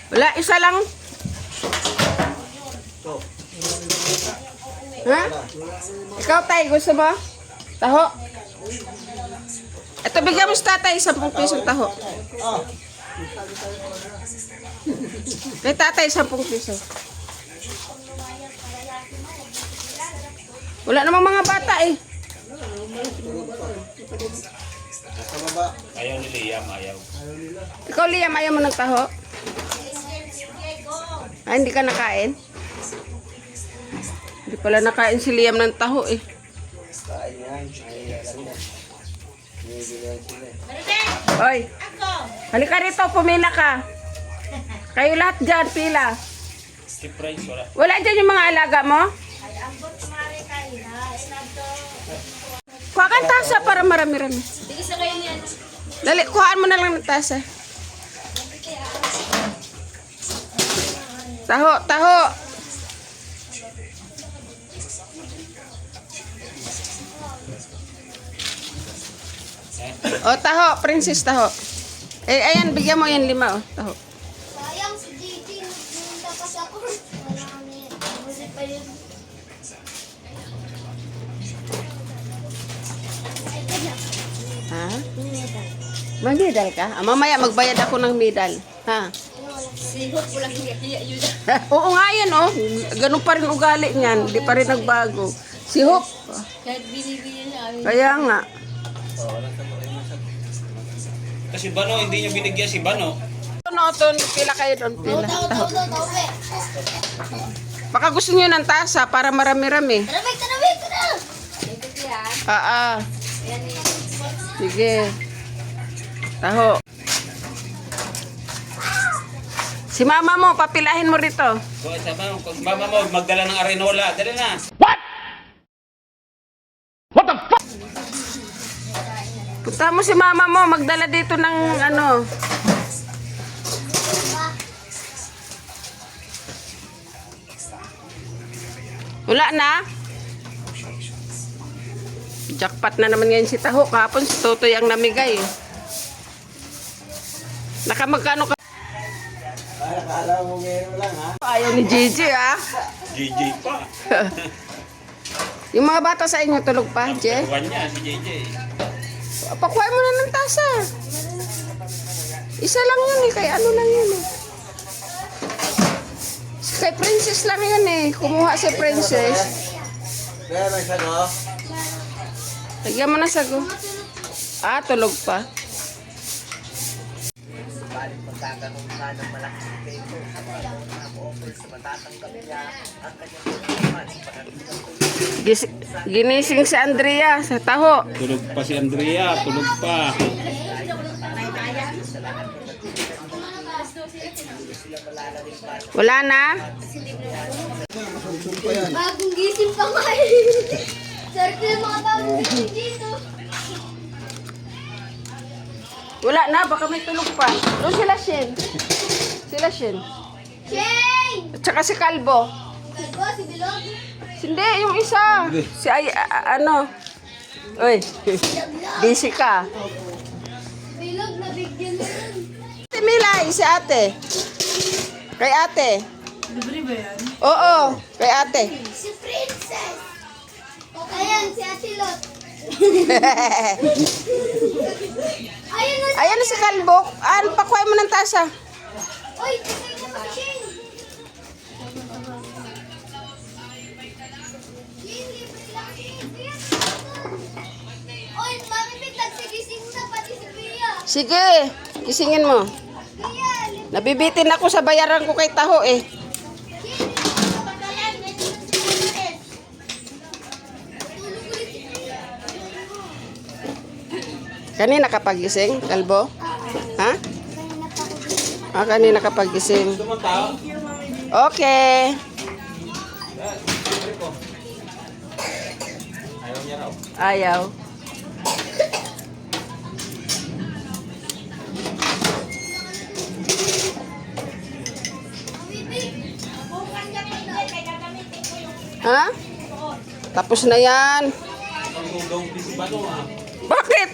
Wala, isa lang. Ha? Ikaw, tay, gusto mo? Taho? Ito, bigyan mo sa tatay, 10 pisong taho. Kay tatay, 10 piso. Wala namang mga bata eh. Ayaw ni Liam, ayaw. Ikaw, Liam, ayaw mo ng taho? Ay, hindi ka nakain? Hindi pala nakain si Liam ng taho eh. Oy, halika rito, pumila ka. Kayo lahat dyan, pila. Si Prince, wala. Wala dyan yung mga alaga mo? Kuha kang tasa para marami-rami. Dali, kuhaan mo na lang ng tasa. Taho, taho. O, taho, princess taho. Eh, ayan, bigyan mo yan 5, oh, taho. Sayang si Gigi, nagpunta pa sa ako. Wala kami, busit pa yun. Ha? Mag-medal ka? Ah, mamaya magbayad ako ng medal. Ha? Sihot ko lang yun. Oo nga yan, oh. Ganun pa rin ugali niyan. Hindi pa rin nagbago. Si Hop. Kahit binibili na amin. Kaya nga. Kasi Bano, hindi niyo binigyan si Bano. Ano ito? Pila kayo doon? Pila. Taho. Taupe. Baka gusto niyo ng tasa para marami-rami. Taramig, taramig, taramig. Ito yan. Yan yan. Sige. Taho. Si mama mo, papilahin mo rito. Kung mama mo, magdala ng arenola. Dali na. Punta mo si mama mo, magdala dito ng ano. Wala na. Jackpot na naman ngayon si Taho. Kahapon si Totoy ang namigay. Nakamagkano ka? Akala mo ngayon lang ha? Ayaw ni Gigi ha. JJ pa. Yung mga bata sa inyo tulog pa, Je? Tuwan niya, si JJ. Pakuha mo na ng tasa. Isa lang yun eh. Kay ano lang yun eh. Kay Princess lang yun eh. Kumuha si Princess. Kaya may sago? Lagyan mo na sago. Ah, tulog pa. Balik magtatanong ka ng malaking peso sa mga na-offer sa matatanggap niya ang kanyang naman sa pagkakita. Ginising si Andrea sa Taho. Tulog pa si Andrea, tulog pa. Wala na? Bagong gising pa nga eh. Circle mga bagong gising dito. Wala na, baka may tulog pa. Doon sila Shen. Sila Shen. Shane! At saka si Kalbo. Kalbo, si Bilog. Hindi, yung isa. Si ay, ano. Uy, busy ka. Bilog, nabigyan na yun. Si Milay, si ate. Kay ate. Libre ba yan? Oo, kay ate. Si Princess. Ayan, si Ate Lot. Ayun na. Ayan na si Kalbo. Pakuha mo ng tasa. Uy, tigay na pa si Shane. Shane, libre lang eh. Uy, Mami Pig, nagsigising na pati si Pia. Sige, kisingin mo. Pia, libre. Nabibitin ako sa bayaran ko kay Taho eh. Shane, kapagalan. Ganyan lang si Princess. Tulog ulit si Pia. Kanina kapagising, Kalbo? Ha? Ganyan na pa ako. Ah, kanina kapagising. Okay. Ayaw niya raw. Ayaw. Ha? Tapos na yan. Pag-ugong si Bano, ha? Bakit?